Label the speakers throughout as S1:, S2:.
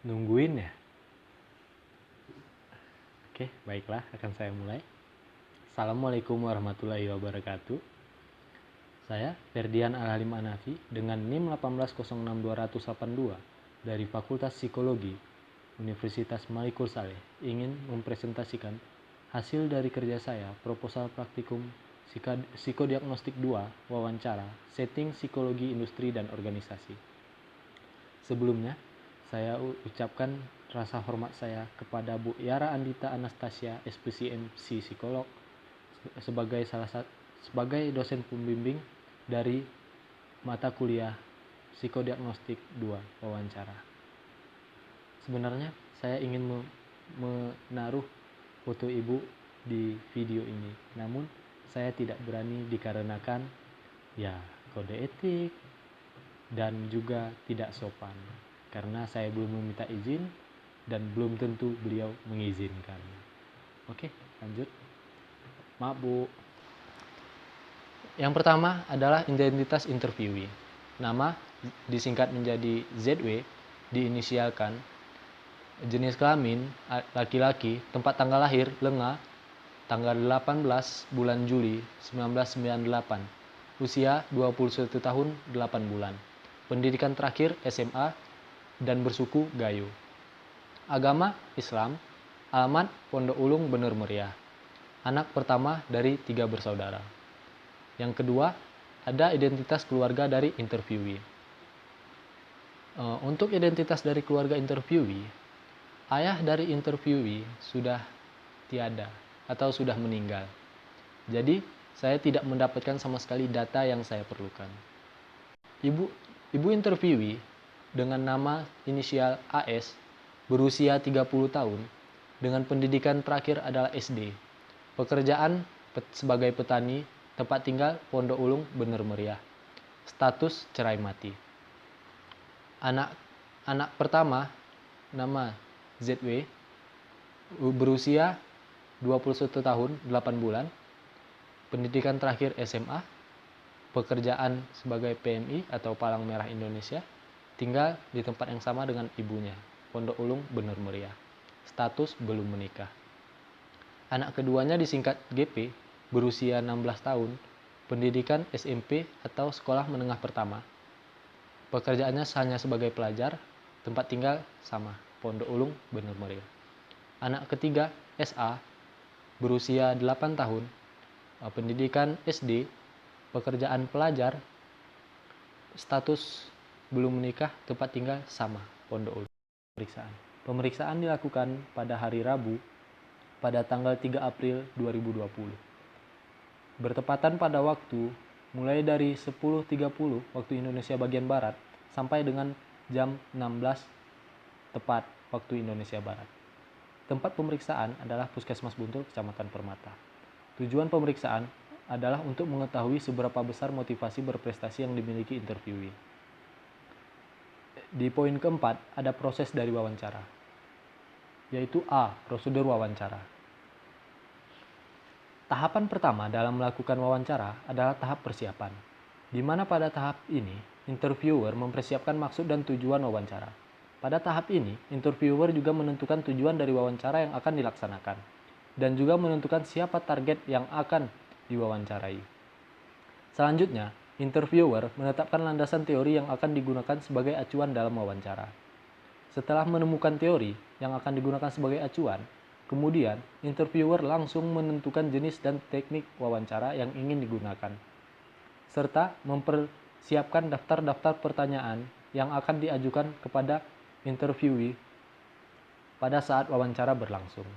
S1: Nungguin ya? Oke, baiklah, akan saya mulai. Assalamualaikum warahmatullahi wabarakatuh. Saya Ferdian Al-Halim Anafi dengan NIM 1806282 dari Fakultas Psikologi Universitas Malikul Saleh ingin mempresentasikan hasil dari kerja saya proposal praktikum psikodiagnostik 2 wawancara setting psikologi industri dan organisasi. Sebelumnya, saya ucapkan rasa hormat saya kepada Bu Yara Andita Anastasia, SPCMC Psikolog, sebagai dosen pembimbing dari mata kuliah Psikodiagnostik 2 wawancara. Sebenarnya saya ingin menaruh foto ibu di video ini, namun saya tidak berani dikarenakan kode etik dan juga tidak sopan karena saya belum meminta izin dan belum tentu beliau mengizinkan. Oke, lanjut. Maaf Bu. Yang pertama adalah identitas interviewee. Nama disingkat menjadi ZW, diinisialkan. Jenis kelamin laki-laki, tempat tanggal lahir Lenga, tanggal 18 bulan Juli 1998. Usia 21 tahun 8 bulan. Pendidikan terakhir SMA dan bersuku Gayo. Agama Islam. Alamat Pondok Ulung Bener Meriah. Anak pertama dari 3 bersaudara. Yang kedua, ada identitas keluarga dari interviewee. Untuk identitas dari keluarga interviewee, ayah dari interviewee sudah tiada atau sudah meninggal. Jadi, saya tidak mendapatkan sama sekali data yang saya perlukan. Ibu interviewee dengan nama inisial AS berusia 30 tahun dengan pendidikan terakhir adalah SD. Pekerjaan sebagai petani, tempat tinggal Pondok Ulung Bener Meriah. Status cerai mati. Anak pertama nama ZW berusia 21 tahun 8 bulan. Pendidikan terakhir SMA. Pekerjaan sebagai PMI atau Palang Merah Indonesia. Tinggal di tempat yang sama dengan ibunya, Pondok Ulung Bener Meriah. Status belum menikah. Anak keduanya disingkat GP, berusia 16 tahun, pendidikan SMP atau sekolah menengah pertama. Pekerjaannya hanya sebagai pelajar, tempat tinggal sama, Pondok Ulung Bener Meriah. Anak ketiga SA, berusia 8 tahun, pendidikan SD, pekerjaan pelajar, status belum menikah, tempat tinggal sama, Pondok Ulung. Pemeriksaan dilakukan pada hari Rabu pada tanggal 3 April 2020. Bertepatan pada waktu mulai dari 10.30 waktu Indonesia bagian Barat sampai dengan jam 16 tepat waktu Indonesia Barat. Tempat pemeriksaan adalah Puskesmas Buntul, Kecamatan Permata. Tujuan pemeriksaan adalah untuk mengetahui seberapa besar motivasi berprestasi yang dimiliki interviewee. Di poin keempat ada proses dari wawancara, yaitu A. Prosedur wawancara. Tahapan pertama dalam melakukan wawancara adalah tahap persiapan, di mana pada tahap ini, interviewer mempersiapkan maksud dan tujuan wawancara. Pada tahap ini, interviewer juga menentukan tujuan dari wawancara yang akan dilaksanakan, dan juga menentukan siapa target yang akan diwawancarai. Selanjutnya, interviewer menetapkan landasan teori yang akan digunakan sebagai acuan dalam wawancara. Setelah menemukan teori yang akan digunakan sebagai acuan, kemudian interviewer langsung menentukan jenis dan teknik wawancara yang ingin digunakan, serta mempersiapkan daftar-daftar pertanyaan yang akan diajukan kepada interviewee pada saat wawancara berlangsung.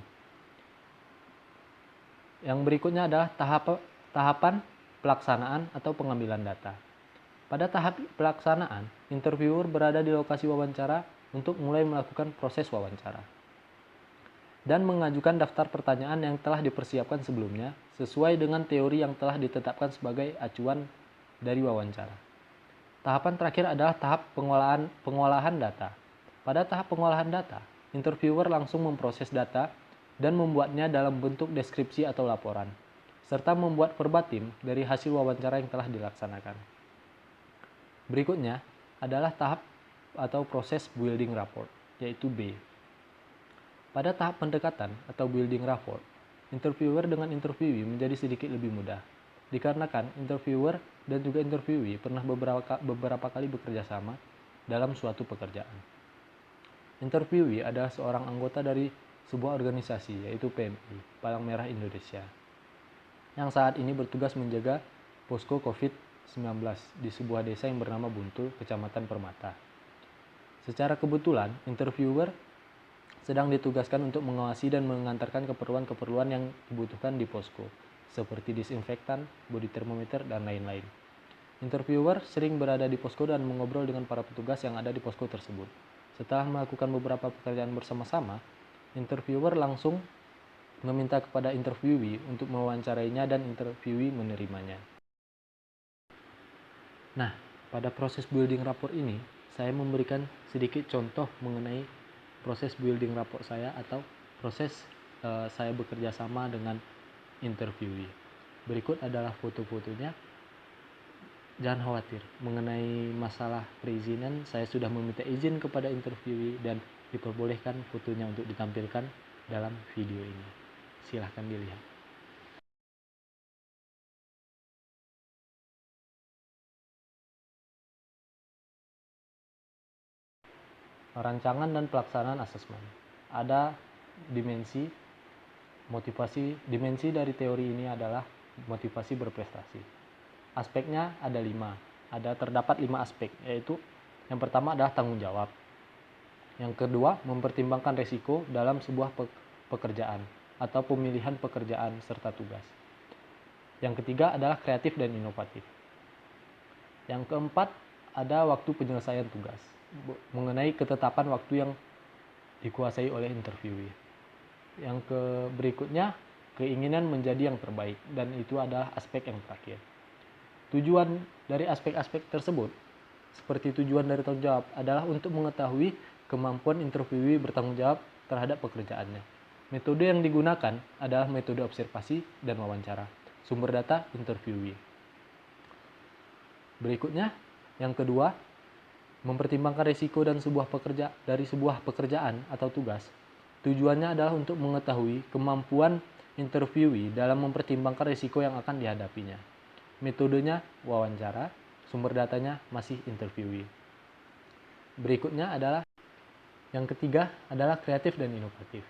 S1: Yang berikutnya adalah tahapan pelaksanaan atau pengambilan data. Pada tahap pelaksanaan, interviewer berada di lokasi wawancara untuk mulai melakukan proses wawancara dan mengajukan daftar pertanyaan yang telah dipersiapkan sebelumnya sesuai dengan teori yang telah ditetapkan sebagai acuan dari wawancara. Tahapan terakhir adalah tahap pengolahan data. Pada tahap pengolahan data, interviewer langsung memproses data dan membuatnya dalam bentuk deskripsi atau laporan, serta membuat verbatim dari hasil wawancara yang telah dilaksanakan. Berikutnya adalah tahap atau proses building rapport. yaitu B. Pada tahap pendekatan atau building rapport, interviewer dengan interviewee menjadi sedikit lebih mudah, dikarenakan interviewer dan juga interviewee pernah beberapa kali bekerja sama dalam suatu pekerjaan. Interviewee adalah seorang anggota dari sebuah organisasi, yaitu PMI, Palang Merah Indonesia, yang saat ini bertugas menjaga posko COVID-19 di sebuah desa yang bernama Buntul, Kecamatan Permata. Secara kebetulan, interviewer sedang ditugaskan untuk mengawasi dan mengantarkan keperluan-keperluan yang dibutuhkan di posko, seperti disinfektan, body thermometer, dan lain-lain. Interviewer sering berada di posko dan mengobrol dengan para petugas yang ada di posko tersebut. Setelah melakukan beberapa pekerjaan bersama-sama, interviewer langsung meminta kepada interviewee untuk mewawancarainya dan interviewee menerimanya. Nah, pada proses building rapport ini, saya memberikan sedikit contoh mengenai proses building rapport saya atau proses saya bekerja sama dengan interviewee. Berikut adalah foto-fotonya. Jangan khawatir, mengenai masalah perizinan, saya sudah meminta izin kepada interviewee dan diperbolehkan fotonya untuk ditampilkan dalam video ini. Silahkan dilihat. Rancangan dan pelaksanaan asesmen. Ada dimensi motivasi. Dimensi dari teori ini adalah motivasi berprestasi. Aspeknya ada 5. Terdapat 5 aspek, yaitu yang pertama adalah tanggung jawab. Yang kedua, mempertimbangkan risiko dalam sebuah pekerjaan atau pemilihan pekerjaan serta tugas. Yang ketiga adalah kreatif dan inovatif. Yang keempat, ada waktu penyelesaian tugas, mengenai ketetapan waktu yang dikuasai oleh interviewee. Yang berikutnya, keinginan menjadi yang terbaik, dan itu adalah aspek yang terakhir. Tujuan dari aspek-aspek tersebut, seperti tujuan dari tanggung jawab, adalah untuk mengetahui kemampuan interviewee bertanggung jawab terhadap pekerjaannya. Metode yang digunakan adalah metode observasi dan wawancara. Sumber data interviewee. Berikutnya, yang kedua, mempertimbangkan risiko dan sebuah pekerjaan atau tugas. Tujuannya adalah untuk mengetahui kemampuan interviewee dalam mempertimbangkan risiko yang akan dihadapinya. Metodenya wawancara, sumber datanya masih interviewee. Berikutnya adalah yang ketiga adalah kreatif dan inovatif.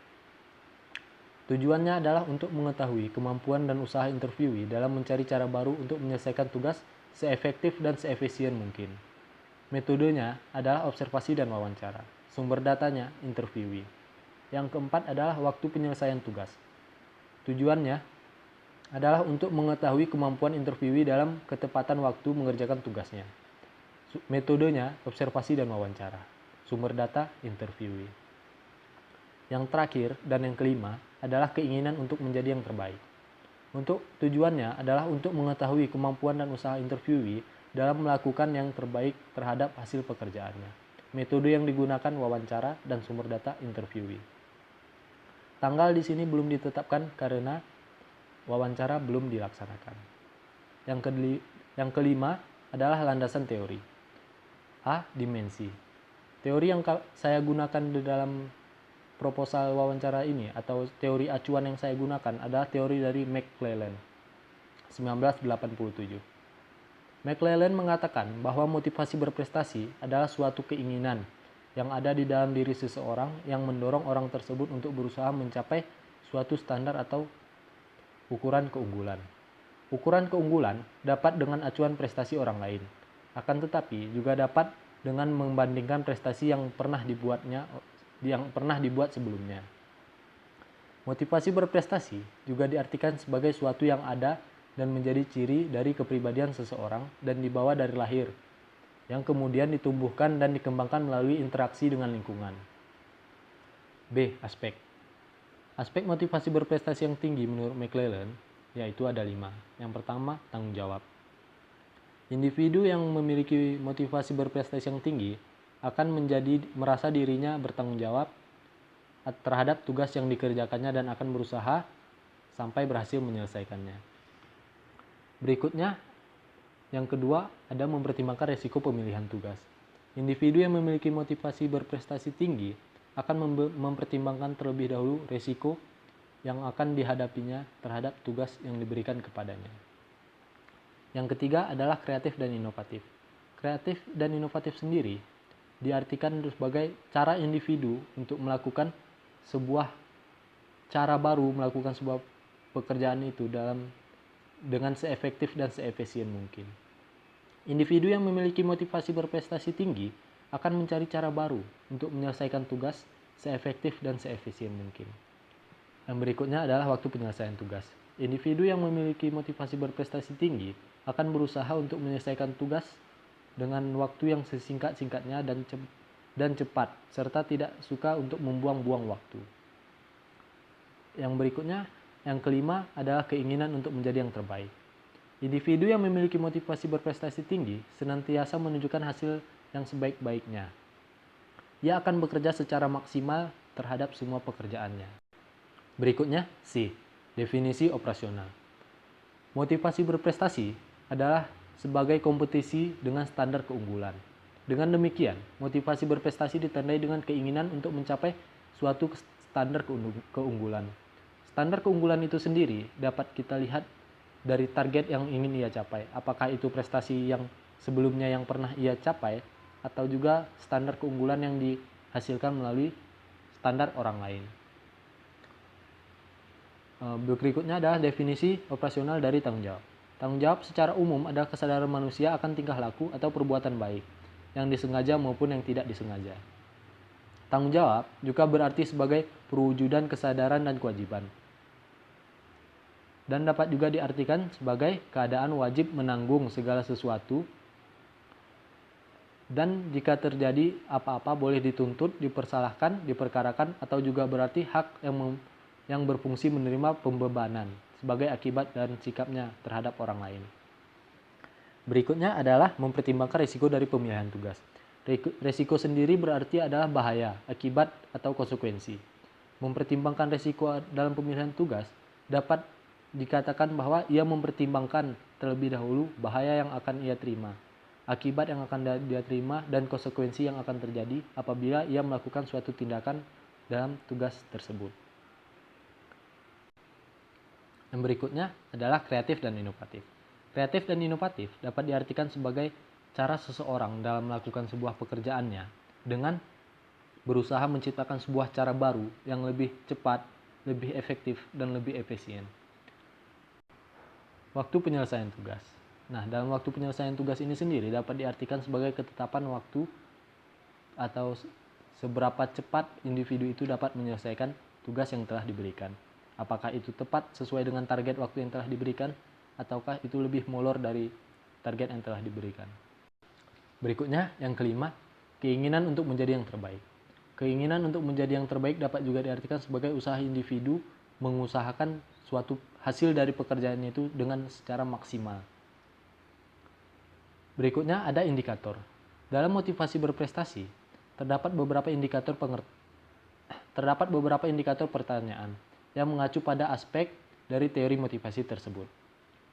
S1: Tujuannya adalah untuk mengetahui kemampuan dan usaha interviewee dalam mencari cara baru untuk menyelesaikan tugas seefektif dan seefisien mungkin. Metodenya adalah observasi dan wawancara. Sumber datanya interviewee. Yang keempat adalah waktu penyelesaian tugas. Tujuannya adalah untuk mengetahui kemampuan interviewee dalam ketepatan waktu mengerjakan tugasnya. Metodenya observasi dan wawancara. Sumber data interviewee. Yang terakhir dan yang kelima adalah keinginan untuk menjadi yang terbaik. Tujuannya adalah untuk mengetahui kemampuan dan usaha interviewee dalam melakukan yang terbaik terhadap hasil pekerjaannya. Metode yang digunakan wawancara dan sumber data interviewee. Tanggal di sini belum ditetapkan karena wawancara belum dilaksanakan. Yang kelima adalah landasan teori. A. Dimensi. Teori yang saya gunakan di dalam proposal wawancara ini atau teori acuan yang saya gunakan adalah teori dari McClelland 1987. McClelland mengatakan bahwa motivasi berprestasi adalah suatu keinginan yang ada di dalam diri seseorang yang mendorong orang tersebut untuk berusaha mencapai suatu standar atau ukuran keunggulan. Ukuran keunggulan dapat dengan acuan prestasi orang lain, akan tetapi juga dapat dengan membandingkan prestasi yang pernah dibuat sebelumnya. Motivasi berprestasi juga diartikan sebagai suatu yang ada dan menjadi ciri dari kepribadian seseorang dan dibawa dari lahir, yang kemudian ditumbuhkan dan dikembangkan melalui interaksi dengan lingkungan. B. Aspek. Aspek motivasi berprestasi yang tinggi menurut McClelland yaitu ada 5. Yang pertama, tanggung jawab. Individu yang memiliki motivasi berprestasi yang tinggi akan merasa dirinya bertanggung jawab terhadap tugas yang dikerjakannya dan akan berusaha sampai berhasil menyelesaikannya. Berikutnya, yang kedua, ada mempertimbangkan risiko pemilihan tugas. Individu yang memiliki motivasi berprestasi tinggi akan mempertimbangkan terlebih dahulu risiko yang akan dihadapinya terhadap tugas yang diberikan kepadanya. Yang ketiga adalah kreatif dan inovatif. Kreatif dan inovatif sendiri diartikan sebagai cara individu untuk melakukan sebuah cara baru melakukan sebuah pekerjaan itu dengan seefektif dan seefisien mungkin. Individu yang memiliki motivasi berprestasi tinggi akan mencari cara baru untuk menyelesaikan tugas seefektif dan seefisien mungkin. Yang berikutnya adalah waktu penyelesaian tugas. Individu yang memiliki motivasi berprestasi tinggi akan berusaha untuk menyelesaikan tugas dengan waktu yang sesingkat-singkatnya dan cepat, serta tidak suka untuk membuang-buang waktu. Yang berikutnya, yang kelima adalah keinginan untuk menjadi yang terbaik. Individu yang memiliki motivasi berprestasi tinggi senantiasa menunjukkan hasil yang sebaik-baiknya. Ia akan bekerja secara maksimal terhadap semua pekerjaannya. Berikutnya, C. Definisi operasional. Motivasi berprestasi adalah sebagai kompetisi dengan standar keunggulan. Dengan demikian, motivasi berprestasi ditandai dengan keinginan untuk mencapai suatu standar keunggulan. Standar keunggulan itu sendiri dapat kita lihat dari target yang ingin ia capai. Apakah itu prestasi yang sebelumnya yang pernah ia capai, atau juga standar keunggulan yang dihasilkan melalui standar orang lain. Berikutnya adalah definisi operasional dari tanggung jawab. Tanggung jawab secara umum adalah kesadaran manusia akan tingkah laku atau perbuatan baik, yang disengaja maupun yang tidak disengaja. Tanggung jawab juga berarti sebagai perwujudan kesadaran dan kewajiban. Dan dapat juga diartikan sebagai keadaan wajib menanggung segala sesuatu, dan jika terjadi apa-apa boleh dituntut, dipersalahkan, diperkarakan, atau juga berarti hak yang berfungsi menerima pembebanan sebagai akibat dan sikapnya terhadap orang lain. Berikutnya adalah mempertimbangkan risiko dari pemilihan tugas. Risiko sendiri berarti adalah bahaya, akibat, atau konsekuensi. Mempertimbangkan risiko dalam pemilihan tugas dapat dikatakan bahwa ia mempertimbangkan terlebih dahulu bahaya yang akan ia terima, akibat yang akan dia terima, dan konsekuensi yang akan terjadi apabila ia melakukan suatu tindakan dalam tugas tersebut. Yang berikutnya adalah kreatif dan inovatif. Kreatif dan inovatif dapat diartikan sebagai cara seseorang dalam melakukan sebuah pekerjaannya dengan berusaha menciptakan sebuah cara baru yang lebih cepat, lebih efektif, dan lebih efisien. Waktu penyelesaian tugas. Nah, dalam waktu penyelesaian tugas ini sendiri dapat diartikan sebagai ketetapan waktu atau seberapa cepat individu itu dapat menyelesaikan tugas yang telah diberikan. Apakah itu tepat sesuai dengan target waktu yang telah diberikan, ataukah itu lebih molor dari target yang telah diberikan. Berikutnya, yang kelima, keinginan untuk menjadi yang terbaik. Keinginan untuk menjadi yang terbaik dapat juga diartikan sebagai usaha individu mengusahakan suatu hasil dari pekerjaannya itu dengan secara maksimal. Berikutnya ada indikator. Dalam motivasi berprestasi, terdapat beberapa indikator pertanyaan yang mengacu pada aspek dari teori motivasi tersebut.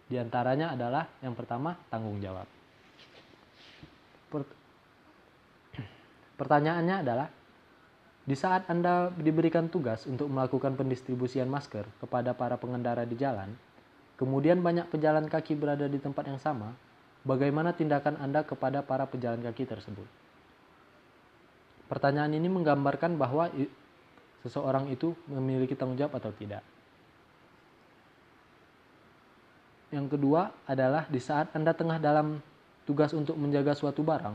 S1: Di antaranya adalah yang pertama, tanggung jawab. Pertanyaannya adalah, di saat Anda diberikan tugas untuk melakukan pendistribusian masker kepada para pengendara di jalan, kemudian banyak pejalan kaki berada di tempat yang sama, bagaimana tindakan Anda kepada para pejalan kaki tersebut? Pertanyaan ini menggambarkan bahwa seseorang itu memiliki tanggung jawab atau tidak. Yang kedua adalah di saat Anda tengah dalam tugas untuk menjaga suatu barang,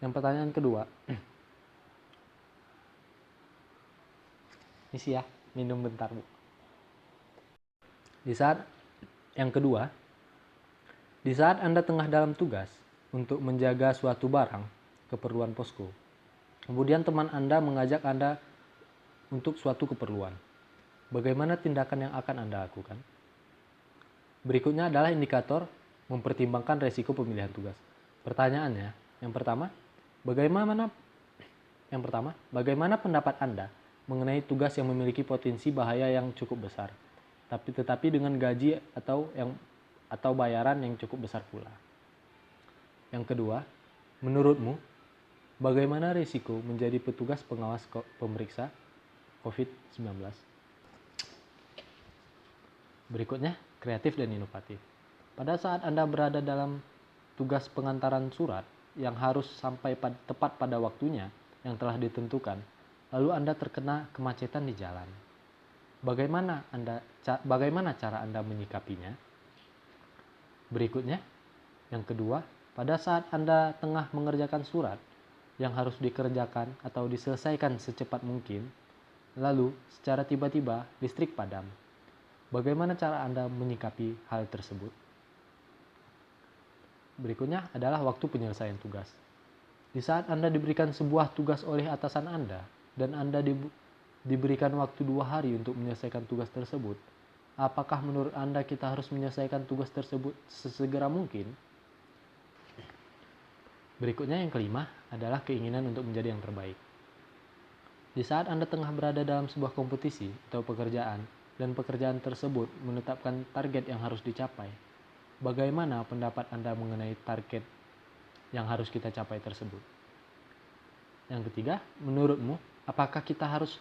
S1: yang pertanyaan kedua, isi ya, minum bentar Bu. Yang kedua, di saat Anda tengah dalam tugas untuk menjaga suatu barang, keperluan posko, kemudian teman Anda mengajak Anda untuk suatu keperluan, bagaimana tindakan yang akan Anda lakukan? Berikutnya adalah indikator mempertimbangkan resiko pemilihan tugas. Pertanyaannya, yang pertama, bagaimana pendapat Anda mengenai tugas yang memiliki potensi bahaya yang cukup besar, tetapi dengan gaji atau bayaran yang cukup besar pula? Yang kedua, menurutmu, Bagaimana risiko menjadi petugas pengawas pemeriksa COVID-19? Berikutnya, kreatif dan inovatif. Pada saat Anda berada dalam tugas pengantaran surat yang harus sampai tepat pada waktunya yang telah ditentukan, lalu Anda terkena kemacetan di jalan. Bagaimana cara Anda menyikapinya? Berikutnya, yang kedua, pada saat Anda tengah mengerjakan surat yang harus dikerjakan atau diselesaikan secepat mungkin, lalu secara tiba-tiba listrik padam. Bagaimana cara Anda menyikapi hal tersebut? Berikutnya adalah waktu penyelesaian tugas. Di saat Anda diberikan sebuah tugas oleh atasan Anda dan Anda diberikan waktu 2 hari untuk menyelesaikan tugas tersebut, apakah menurut Anda kita harus menyelesaikan tugas tersebut sesegera mungkin? Berikutnya yang kelima adalah keinginan untuk menjadi yang terbaik. Di saat Anda tengah berada dalam sebuah kompetisi atau pekerjaan dan pekerjaan tersebut menetapkan target yang harus dicapai, bagaimana pendapat Anda mengenai target yang harus kita capai tersebut? Yang ketiga, menurutmu apakah kita harus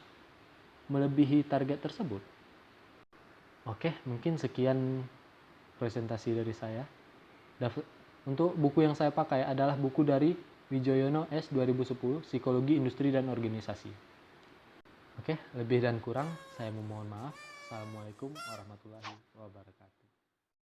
S1: melebihi target tersebut? Oke, mungkin sekian presentasi dari saya. Untuk buku yang saya pakai adalah buku dari Wijoyono S. 2010, Psikologi Industri dan Organisasi. Oke, lebih dan kurang saya memohon maaf. Assalamualaikum warahmatullahi wabarakatuh.